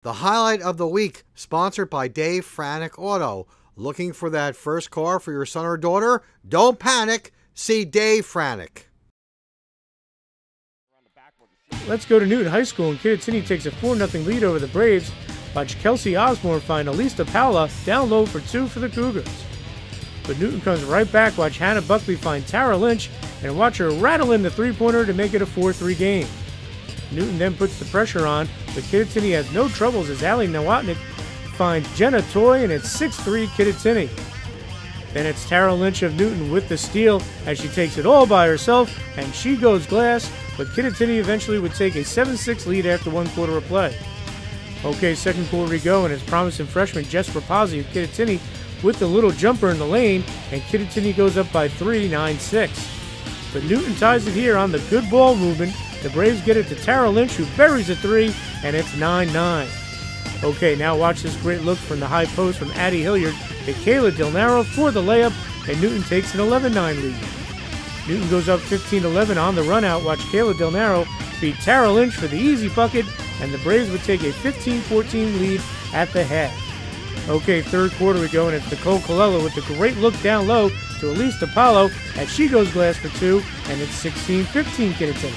The highlight of the week, sponsored by Dave Franek Auto. Looking for that first car for your son or daughter? Don't panic. See Dave Franek. Let's go to Newton High School, and Kittatinny takes a 4-0 lead over the Braves. Watch Kelsey Osborne find Alista Paula down low for 2 for the Cougars. But Newton comes right back. Watch Hannah Buckley find Tara Lynch and watch her rattle in the three-pointer to make it a 4-3 game. Newton then puts the pressure on, but Kittatinny has no troubles as Allie Nowotnick finds Jenna Toy, and it's 6-3 Kittatinny. Then it's Tara Lynch of Newton with the steal as she takes it all by herself, and she goes glass, but Kittatinny eventually would take a 7-6 lead after 1 quarter of play. Okay, second quarter we go, and it's promising freshman Jess Rapazzi of Kittatinny with the little jumper in the lane, and Kittatinny goes up by 3, 9-6. But Newton ties it here on the good ball movement. The Braves get it to Tara Lynch, who buries a 3, and it's 9-9. Okay, now watch this great look from the high post from Addie Hilliard to Kayla Del Naro for the layup, and Newton takes an 11-9 lead. Newton goes up 15-11 on the run out. Watch Kayla Del Naro beat Tara Lynch for the easy bucket, and the Braves would take a 15-14 lead at the half. Okay, third quarter we go, and it's Nicole Colella with the great look down low to Alista Paulo as she goes glass for 2, and it's 16-15 Kittatinny.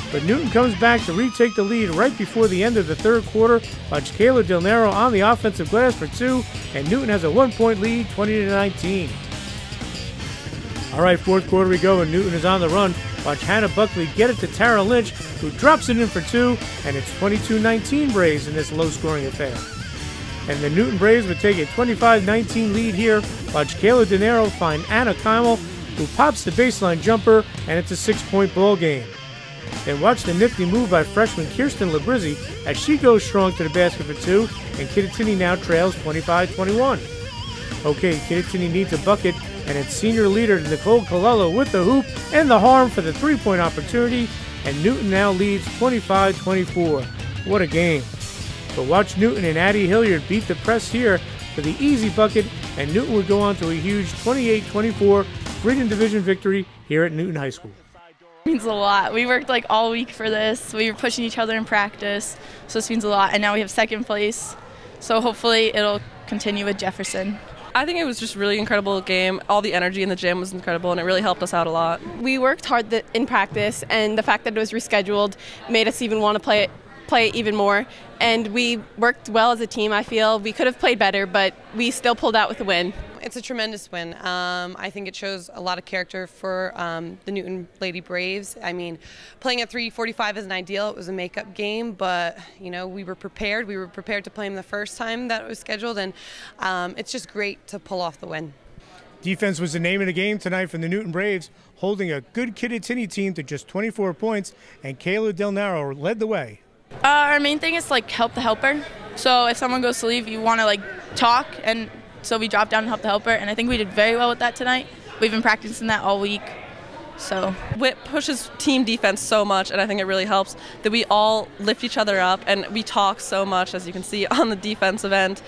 But Newton comes back to retake the lead right before the end of the third quarter. Watch Kayla Del Naro on the offensive glass for 2, and Newton has a 1-point lead, 20-19. All right, fourth quarter we go, and Newton is on the run. Watch Hannah Buckley get it to Tara Lynch, who drops it in for 2, and it's 22-19 Braves in this low-scoring affair. And the Newton Braves would take a 25-19 lead here. Watch Kayla Del Naro find Anna Keimel, who pops the baseline jumper, and it's a 6-point ball game. Then watch the nifty move by freshman Kirsten Labrizzi as she goes strong to the basket for 2, and Kittatinny now trails 25-21. Okay, Kittatinny needs a bucket, and it's senior leader Nicole Colella with the hoop and the harm for the 3-point opportunity, and Newton now leads 25-24. What a game. But watch Newton and Addie Hilliard beat the press here for the easy bucket, and Newton would go on to a huge 28-24 Freedom Division victory here at Newton High School. Means a lot. We worked like all week for this. We were pushing each other in practice, so this means a lot. And now we have second place, so hopefully it'll continue with Jefferson. I think it was just a really incredible game. All the energy in the gym was incredible, and it really helped us out a lot. We worked hard in practice, and the fact that it was rescheduled made us even want to play even more. And we worked well as a team, I feel. We could have played better, but we still pulled out with a win. It's a tremendous win. I think it shows a lot of character for the Newton Lady Braves. I mean, playing at 3:45 isn't ideal. It was a makeup game, but you know, we were prepared. We were prepared to play them the first time that it was scheduled, and it's just great to pull off the win. Defense was the name of the game tonight from the Newton Braves, holding a good Kittatinny team to just 24 points, and Kayla Del Naro led the way. Our main thing is like help the helper. So if someone goes to leave, you want to like talk, and so we dropped down and helped the helper, and I think we did very well with that tonight. We've been practicing that all week. So WIT pushes team defense so much, and I think it really helps that we all lift each other up, and we talk so much, as you can see on the defensive end.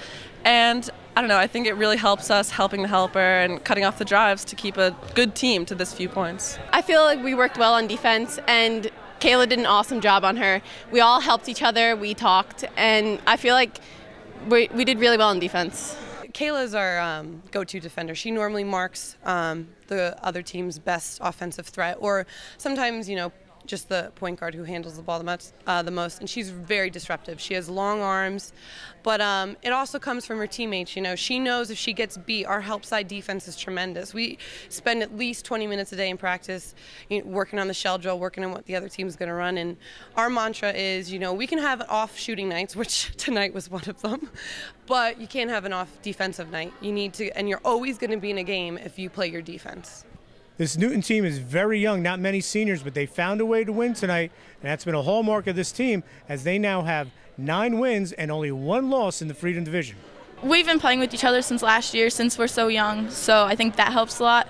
And I don't know, I think it really helps us helping the helper and cutting off the drives to keep a good team to this few points. I feel like we worked well on defense, and Kayla did an awesome job on her. We all helped each other, we talked, and I feel like we did really well on defense. Kayla is our go-to defender. She normally marks the other team's best offensive threat, or sometimes, you know, just the point guard who handles the ball the most, and she's very disruptive. She has long arms, but it also comes from her teammates. You know, she knows if she gets beat, our help side defense is tremendous. We spend at least 20 minutes a day in practice, you know, working on the shell drill, working on what the other team's going to run, and our mantra is, you know, we can have off shooting nights, which tonight was one of them, but you can't have an off defensive night. You need to, and you're always going to be in a game if you play your defense. This Newton team is very young, not many seniors, but they found a way to win tonight, and that's been a hallmark of this team, as they now have 9 wins and only 1 loss in the Freedom Division. We've been playing with each other since last year, since we're so young, so I think that helps a lot.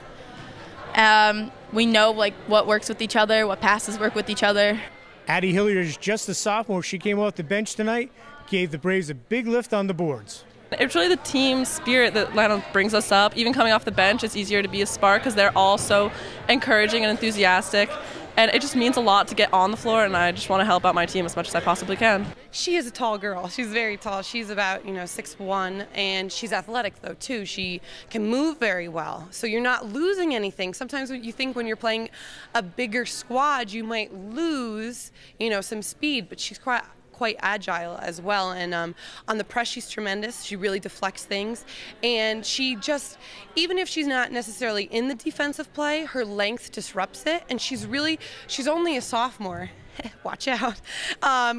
We know like what works with each other, what passes work with each other. Addie Hilliard is just a sophomore. She came off the bench tonight, gave the Braves a big lift on the boards. It's really the team spirit that kind of brings us up. Even coming off the bench, it's easier to be a spark because they're all so encouraging and enthusiastic. And it just means a lot to get on the floor, and I just want to help out my team as much as I possibly can. She is a tall girl. She's very tall. She's about 6'1", and she's athletic though too. She can move very well, so you're not losing anything. Sometimes you think when you're playing a bigger squad, you might lose some speed, but she's quite agile as well, and on the press she's tremendous. She really deflects things, and she just, even if she's not necessarily in the defensive play, her length disrupts it, and she's only a sophomore. Watch out,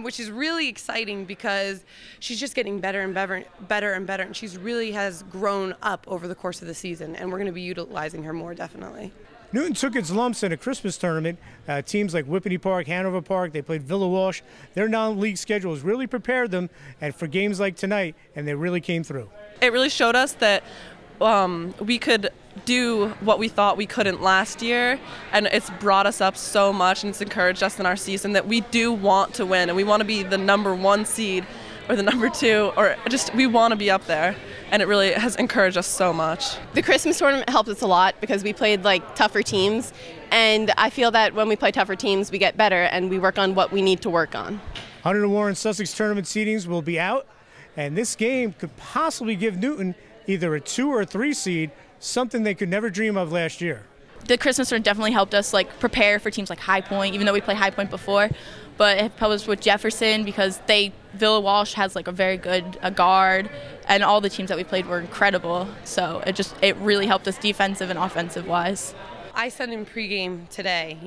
which is really exciting because she's just getting better and better, and she's really has grown up over the course of the season, and we're going to be utilizing her more, definitely. Newton took its lumps in a Christmas tournament. Teams like Whippany Park, Hanover Park, they played Villa Walsh. Their non-league schedules really prepared them and for games like tonight, and they really came through. It really showed us that we could do what we thought we couldn't last year, and it's brought us up so much, and it's encouraged us in our season that we do want to win, and we want to be the #1 seed or the #2, or just we want to be up there, and it really has encouraged us so much. The Christmas tournament helped us a lot because we played tougher teams, and I feel that when we play tougher teams, we get better and we work on what we need to work on. Hunter Warren Sussex tournament seedings will be out, and this game could possibly give Newton either a 2 or a 3 seed, something they could never dream of last year. The Christmas tournament definitely helped us prepare for teams like High Point, even though we played High Point before. But it helped us with Jefferson because Villa Walsh has a very good guard, and all the teams that we played were incredible. So it really helped us defensive and offensive wise. I said in pregame today,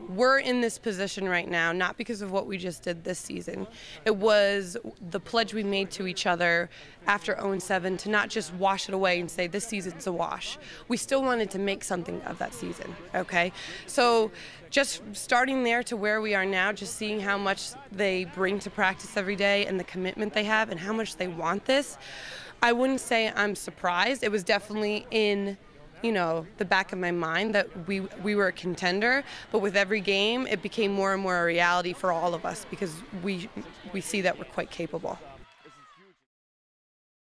we're in this position right now not because of what we just did this season. It was the pledge we made to each other after 0-7 to not just wash it away and say this season's a wash. We still wanted to make something of that season, okay? So just starting there to where we are now, just seeing how much they bring to practice every day and the commitment they have and how much they want this, I wouldn't say I'm surprised. It was definitely in the back of my mind that we were a contender, but with every game it became more and more a reality for all of us because we see that we're quite capable.